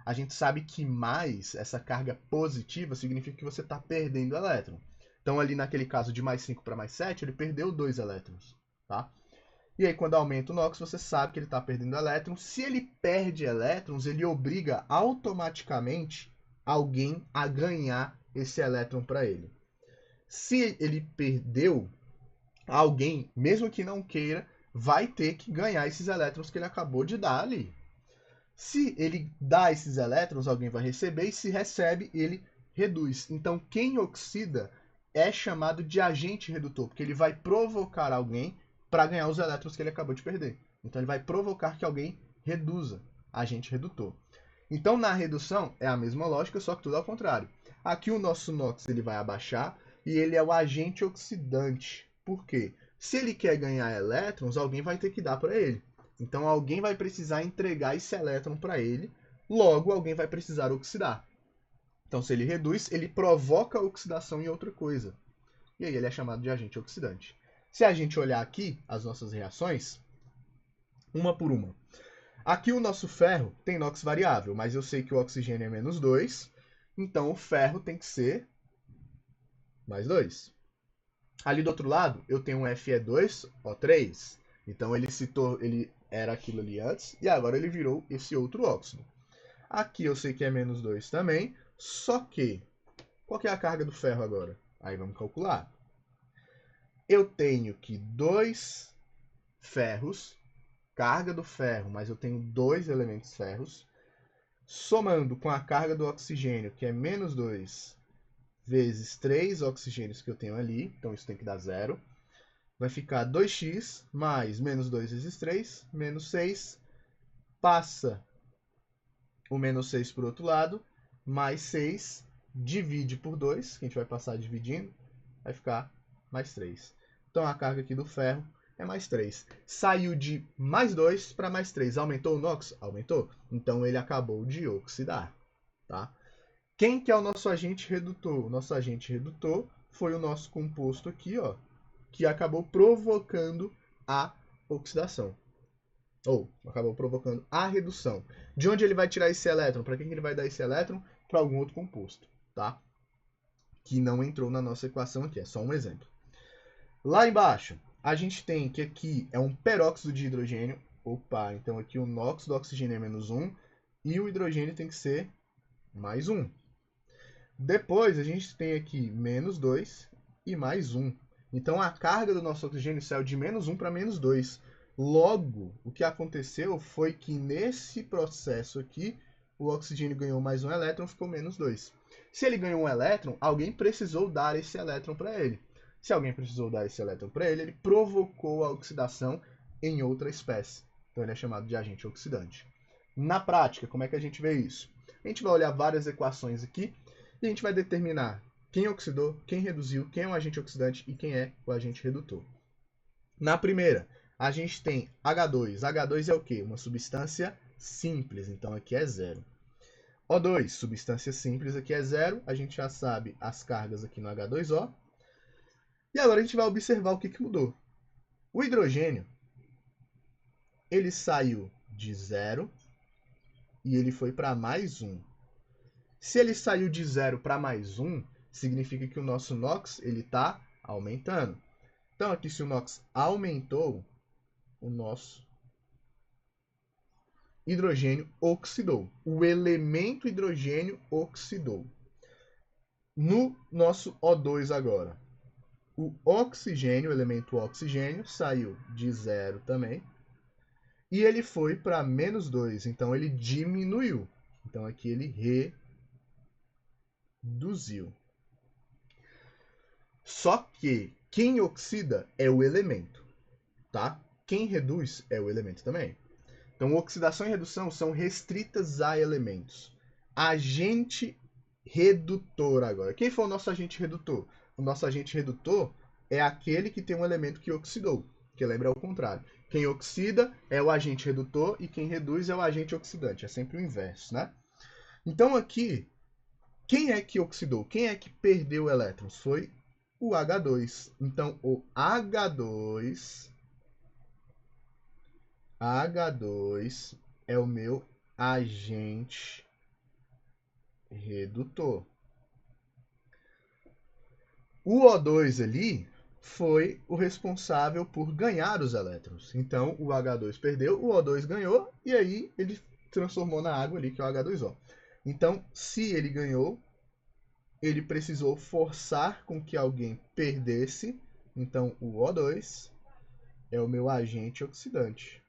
a gente sabe que mais, essa carga positiva, significa que você está perdendo elétron. Então, ali naquele caso de mais 5 para mais 7, ele perdeu 2 elétrons. Tá? E aí, quando aumenta o NOx, você sabe que ele está perdendo elétrons. Se ele perde elétrons, ele obriga automaticamente alguém a ganhar esse elétron para ele. Se ele perdeu, alguém, mesmo que não queira, vai ter que ganhar esses elétrons que ele acabou de dar ali. Se ele dá esses elétrons, alguém vai receber, e se recebe, ele reduz. Então, quem oxida é chamado de agente redutor, porque ele vai provocar alguém para ganhar os elétrons que ele acabou de perder. Então, ele vai provocar que alguém reduza, agente redutor. Então, na redução, é a mesma lógica, só que tudo ao contrário. Aqui o nosso NOx ele vai abaixar e ele é o agente oxidante. Por quê? Se ele quer ganhar elétrons, alguém vai ter que dar para ele. Então, alguém vai precisar entregar esse elétron para ele, logo, alguém vai precisar oxidar. Então, se ele reduz, ele provoca a oxidação em outra coisa. E aí ele é chamado de agente oxidante. Se a gente olhar aqui as nossas reações, uma por uma. Aqui o nosso ferro tem NOx variável, mas eu sei que o oxigênio é menos 2, então o ferro tem que ser mais 2. Ali do outro lado, eu tenho um Fe2O3, então ele era aquilo ali antes, e agora ele virou esse outro óxido. Aqui eu sei que é menos 2 também, só que, qual que é a carga do ferro agora? Aí vamos calcular. Eu tenho que 2 ferros, carga do ferro, mas eu tenho 2 elementos ferros, somando com a carga do oxigênio, que é menos 2, vezes 3 oxigênios que eu tenho ali, então isso tem que dar 0. Vai ficar 2x mais menos 2 vezes 3, menos 6, passa o menos 6 para o outro lado, mais 6, divide por 2, que a gente vai passar dividindo, vai ficar mais 3. Então a carga aqui do ferro é mais 3. Saiu de mais 2 para mais 3. Aumentou o NOx? Aumentou. Então ele acabou de oxidar. Tá? Quem que é o nosso agente redutor? O nosso agente redutor foi o nosso composto aqui, ó, que acabou provocando a oxidação. Ou acabou provocando a redução. De onde ele vai tirar esse elétron? Para quem ele vai dar esse elétron? Para algum outro composto, tá? Que não entrou na nossa equação aqui, é só um exemplo. Lá embaixo, a gente tem que aqui é um peróxido de hidrogênio. Opa, então aqui o NOx do oxigênio é menos 1 e o hidrogênio tem que ser mais 1. Depois a gente tem aqui menos 2 e mais 1. Então a carga do nosso oxigênio saiu de menos 1 para menos 2. Logo, o que aconteceu foi que nesse processo aqui, o oxigênio ganhou mais um elétron, ficou menos 2. Se ele ganhou um elétron, alguém precisou dar esse elétron para ele. Se alguém precisou dar esse elétron para ele, ele provocou a oxidação em outra espécie. Então ele é chamado de agente oxidante. Na prática, como é que a gente vê isso? A gente vai olhar várias equações aqui e a gente vai determinar quem oxidou, quem reduziu, quem é o agente oxidante e quem é o agente redutor. Na primeira, a gente tem H2. H2 é o quê? Uma substância simples, então aqui é 0. O2, substância simples, aqui é 0. A gente já sabe as cargas aqui no H2O. E agora a gente vai observar o que mudou. O hidrogênio, ele saiu de 0 e ele foi para mais 1. Se ele saiu de 0 para mais 1, significa que o nosso NOx está aumentando. Então, aqui, se o NOx aumentou, o nosso hidrogênio oxidou. O elemento hidrogênio oxidou. No nosso O2 agora, o oxigênio, o elemento oxigênio, saiu de 0 também. E ele foi para menos 2, então ele diminuiu. Então aqui ele reduziu. Só que quem oxida é o elemento, tá? Quem reduz é o elemento também. Então, oxidação e redução são restritas a elementos. Agente redutor agora. Quem foi o nosso agente redutor? O nosso agente redutor é aquele que tem um elemento que oxidou, que lembra ao contrário. Quem oxida é o agente redutor e quem reduz é o agente oxidante. É sempre o inverso, né? Então, aqui, quem é que oxidou? Quem é que perdeu elétrons? Foi o H2. Então, o H2 é o meu agente redutor. O O2 ali foi o responsável por ganhar os elétrons. Então, o H2 perdeu, o O2 ganhou, e aí ele transformou na água ali, que é o H2O. Então, se ele ganhou, ele precisou forçar com que alguém perdesse. Então, o O2 é o meu agente oxidante.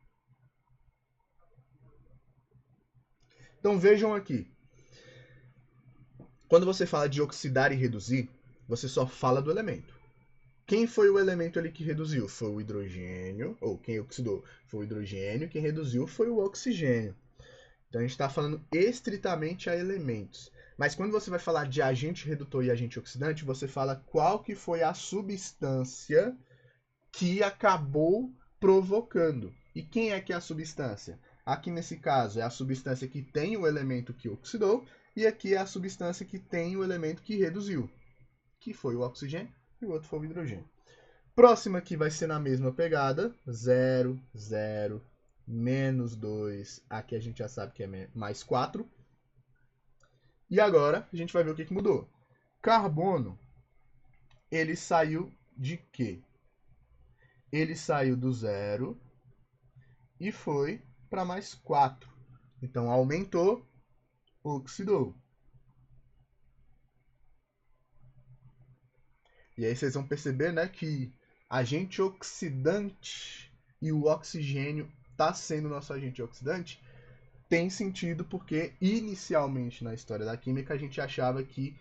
Então vejam aqui. Quando você fala de oxidar e reduzir, você só fala do elemento. Quem foi o elemento ali que reduziu? Foi o hidrogênio, ou quem oxidou foi o hidrogênio, quem reduziu foi o oxigênio. Então a gente está falando estritamente a elementos. Mas quando você vai falar de agente redutor e agente oxidante, você fala qual que foi a substância que acabou provocando. E quem é que é a substância? Aqui nesse caso é a substância que tem o elemento que oxidou, e aqui é a substância que tem o elemento que reduziu, que foi o oxigênio e o outro foi o hidrogênio. Próxima aqui vai ser na mesma pegada, 0, 0, menos 2, aqui a gente já sabe que é mais 4. E agora a gente vai ver o que mudou. Carbono, ele saiu de quê? Ele saiu do 0 e foi para mais 4. Então aumentou, oxidou. E aí vocês vão perceber, né, que agente oxidante e o oxigênio está sendo nosso agente oxidante, tem sentido porque inicialmente na história da química a gente achava que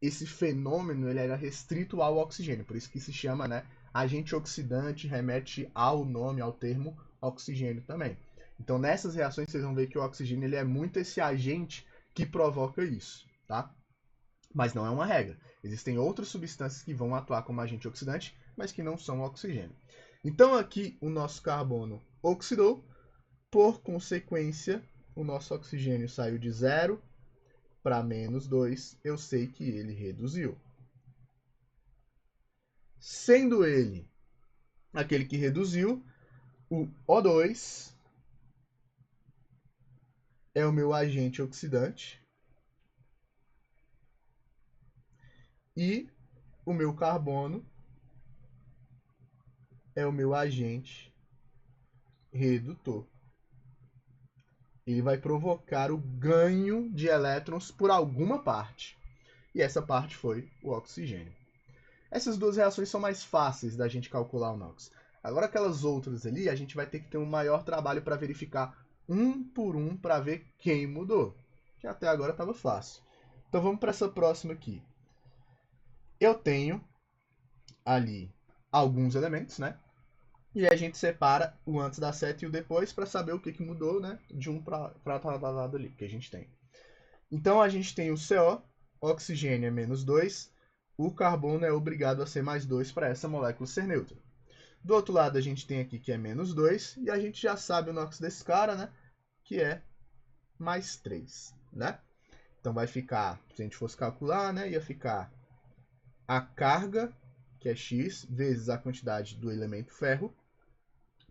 esse fenômeno ele era restrito ao oxigênio, por isso que se chama, né, agente oxidante, remete ao nome, ao termo oxigênio também. Então nessas reações vocês vão ver que o oxigênio ele é muito esse agente que provoca isso, tá? Mas não é uma regra. Existem outras substâncias que vão atuar como agente oxidante, mas que não são o oxigênio. Então aqui o nosso carbono oxidou, por consequência, o nosso oxigênio saiu de 0 para menos 2, eu sei que ele reduziu. Sendo ele aquele que reduziu, o O2 é o meu agente oxidante e o meu carbono é o meu agente redutor. Ele vai provocar o ganho de elétrons por alguma parte. E essa parte foi o oxigênio. Essas duas reações são mais fáceis da gente calcular o NOx. Agora aquelas outras ali, a gente vai ter que ter um maior trabalho para verificar um por um para ver quem mudou. Que até agora estava fácil. Então vamos para essa próxima aqui. Eu tenho ali alguns elementos, né? E a gente separa o antes da seta e o depois para saber o que mudou, né? De um para cada lado ali que a gente tem. Então a gente tem o CO, oxigênio é menos 2, o carbono é obrigado a ser mais 2 para essa molécula ser neutra. Do outro lado a gente tem aqui que é menos 2, e a gente já sabe o NOx desse cara, né? Que é mais 3, né? Então vai ficar, se a gente fosse calcular, né? Ia ficar a carga, que é X, vezes a quantidade do elemento ferro,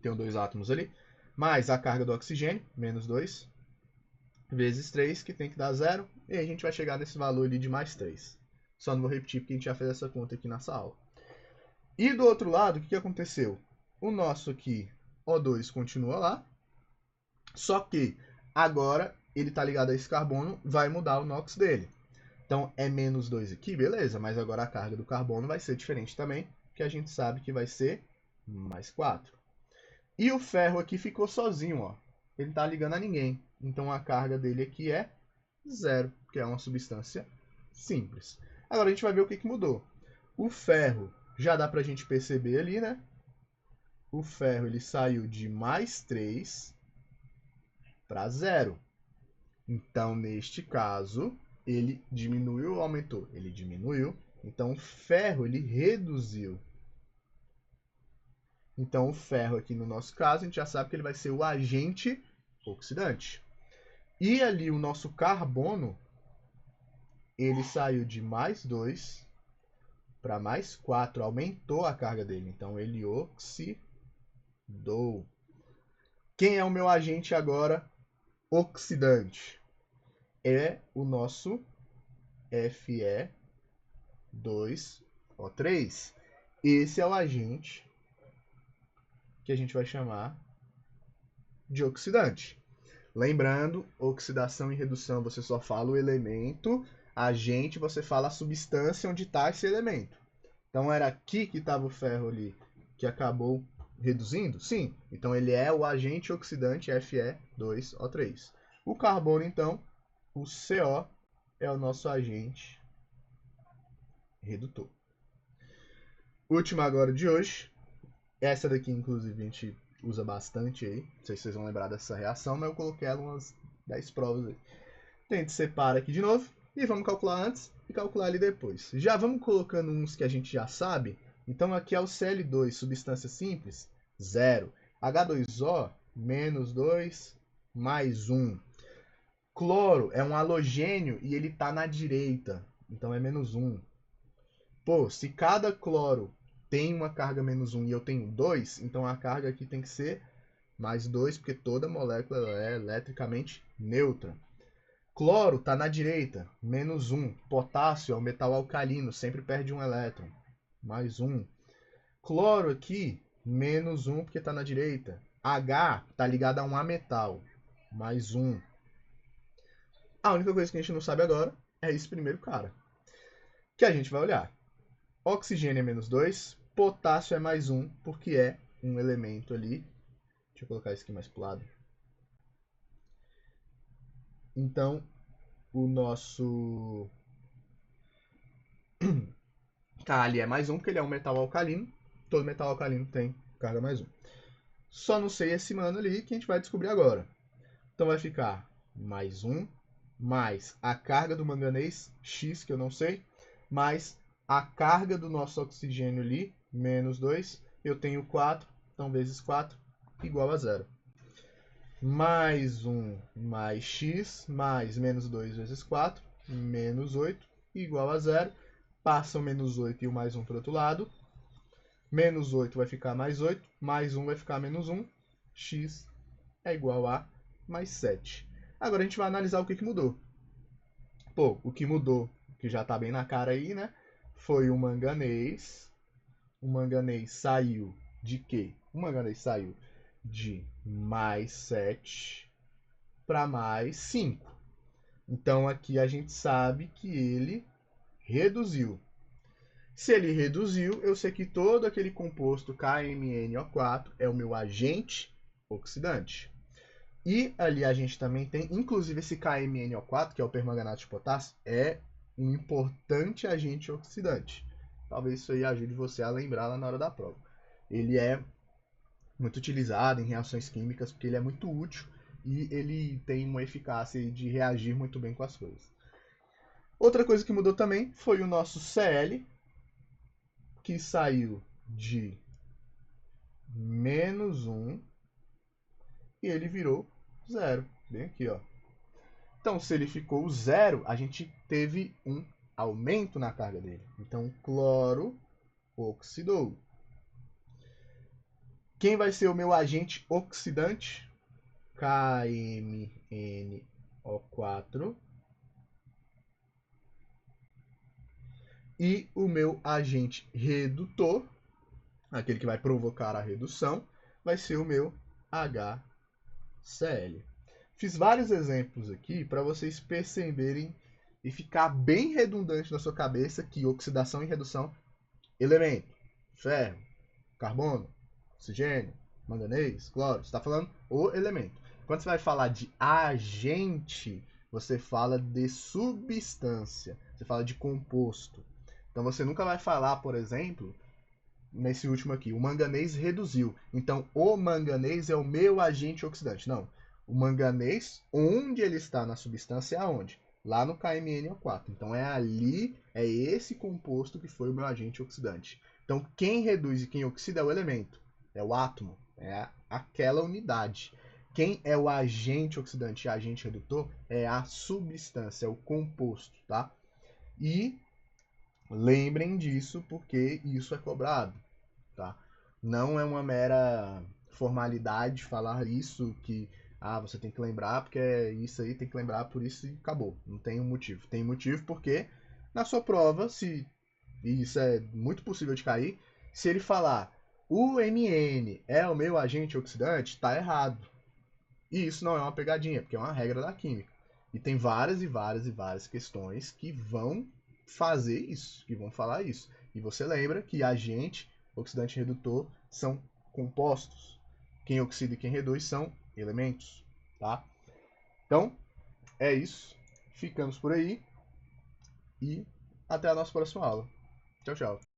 tem 2 átomos ali, mais a carga do oxigênio, menos 2, vezes 3, que tem que dar 0, e aí a gente vai chegar nesse valor ali de mais 3. Só não vou repetir porque a gente já fez essa conta aqui nessa aula. E do outro lado, o que aconteceu? O nosso aqui, O2, continua lá, só que agora ele está ligado a esse carbono, vai mudar o NOx dele. Então é menos 2 aqui, beleza, mas agora a carga do carbono vai ser diferente também, que a gente sabe que vai ser mais 4. E o ferro aqui ficou sozinho, ó. Ele não está ligando a ninguém. Então a carga dele aqui é 0, que é uma substância simples. Agora a gente vai ver o que mudou. O ferro, já dá para a gente perceber ali, né? O ferro ele saiu de mais 3 para 0. Então, neste caso, ele diminuiu ou aumentou? Ele diminuiu. Então, o ferro ele reduziu. Então, o ferro aqui no nosso caso, a gente já sabe que ele vai ser o agente oxidante. E ali o nosso carbono, ele saiu de mais 2 para mais 4, aumentou a carga dele. Então, ele oxidou. Quem é o meu agente agora oxidante? É o nosso Fe2O3. Esse é o agente que a gente vai chamar de oxidante. Lembrando, oxidação e redução você só fala o elemento, agente você fala a substância onde está esse elemento. Então era aqui que estava o ferro ali, que acabou reduzindo? Sim. Então ele é o agente oxidante Fe2O3. O carbono, então, o CO é o nosso agente redutor. Última agora de hoje. Essa daqui, inclusive, a gente usa bastante aí. Não sei se vocês vão lembrar dessa reação, mas eu coloquei ela umas 10 provas aí. Então a gente separa aqui de novo e vamos calcular antes e calcular ali depois. Já vamos colocando uns que a gente já sabe. Então aqui é o Cl2, substância simples, 0. H2O, menos 2, mais 1. Cloro é um halogênio e ele está na direita, então é menos 1. Pô, se cada cloro tem uma carga menos 1 e eu tenho 2, então a carga aqui tem que ser mais 2, porque toda molécula é eletricamente neutra. Cloro está na direita, menos 1. Potássio é um metal alcalino, sempre perde um elétron, mais 1. Cloro aqui, menos 1, porque está na direita. H está ligado a um ametal, mais 1. A única coisa que a gente não sabe agora é esse primeiro cara, que a gente vai olhar. Oxigênio é menos 2, potássio é mais 1, porque é um elemento ali. Deixa eu colocar isso aqui mais pro lado. Então, o nosso K ali é mais 1, porque ele é um metal alcalino. Todo metal alcalino tem carga mais 1. Só não sei esse mano ali que a gente vai descobrir agora. Então vai ficar mais 1, mais a carga do manganês, X, que eu não sei, mais a carga do nosso oxigênio ali, menos 2. Eu tenho 4, então vezes 4, igual a 0. Mais 1 mais x, mais menos 2 vezes 4, menos 8, igual a 0. Passa o menos 8 e o mais 1 para o outro lado. Menos 8 vai ficar mais 8, mais 1 vai ficar menos 1. X é igual a mais 7. Agora a gente vai analisar o que mudou. Pô, o que mudou, que já está bem na cara aí, né? Foi o manganês. O manganês saiu de quê? O manganês saiu de mais 7 para mais 5. Então aqui a gente sabe que ele reduziu. Se ele reduziu, eu sei que todo aquele composto KMnO4 é o meu agente oxidante. E ali a gente também tem, inclusive esse KMnO4, que é o permanganato de potássio, é um importante agente oxidante. Talvez isso aí ajude você a lembrar lá na hora da prova. Ele é muito utilizado em reações químicas porque ele é muito útil e ele tem uma eficácia de reagir muito bem com as coisas. Outra coisa que mudou também foi o nosso Cl, que saiu de menos 1 e ele virou 0. Bem aqui, ó. Então, se ele ficou 0, a gente teve um aumento na carga dele. Então, cloro oxidou. Quem vai ser o meu agente oxidante? KMnO4. E o meu agente redutor, aquele que vai provocar a redução, vai ser o meu HCl. Fiz vários exemplos aqui para vocês perceberem e ficar bem redundante na sua cabeça que oxidação e redução, elemento, ferro, carbono, oxigênio, manganês, cloro, você está falando o elemento. Quando você vai falar de agente, você fala de substância, você fala de composto. Então você nunca vai falar, por exemplo, nesse último aqui, o manganês reduziu. Então o manganês é o meu agente oxidante. Não. O manganês, onde ele está na substância, é aonde? Lá no KMnO4. Então é ali, é esse composto que foi o meu agente oxidante. Então quem reduz e quem oxida é o elemento, é o átomo, é aquela unidade. Quem é o agente oxidante e agente redutor é a substância, é o composto, tá? E lembrem disso porque isso é cobrado, tá? Não é uma mera formalidade falar isso que você tem que lembrar porque é isso aí, tem que lembrar por isso e acabou. Não tem um motivo. Tem motivo porque na sua prova, e isso é muito possível de cair, se ele falar o Mn é o meu agente oxidante, tá errado. E isso não é uma pegadinha, porque é uma regra da química. E tem várias e várias e várias questões que vão fazer isso, que vão falar isso. E você lembra que agente, oxidante e redutor são compostos. Quem oxida e quem reduz são elementos, tá? Então, é isso. Ficamos por aí e até a nossa próxima aula. Tchau, tchau.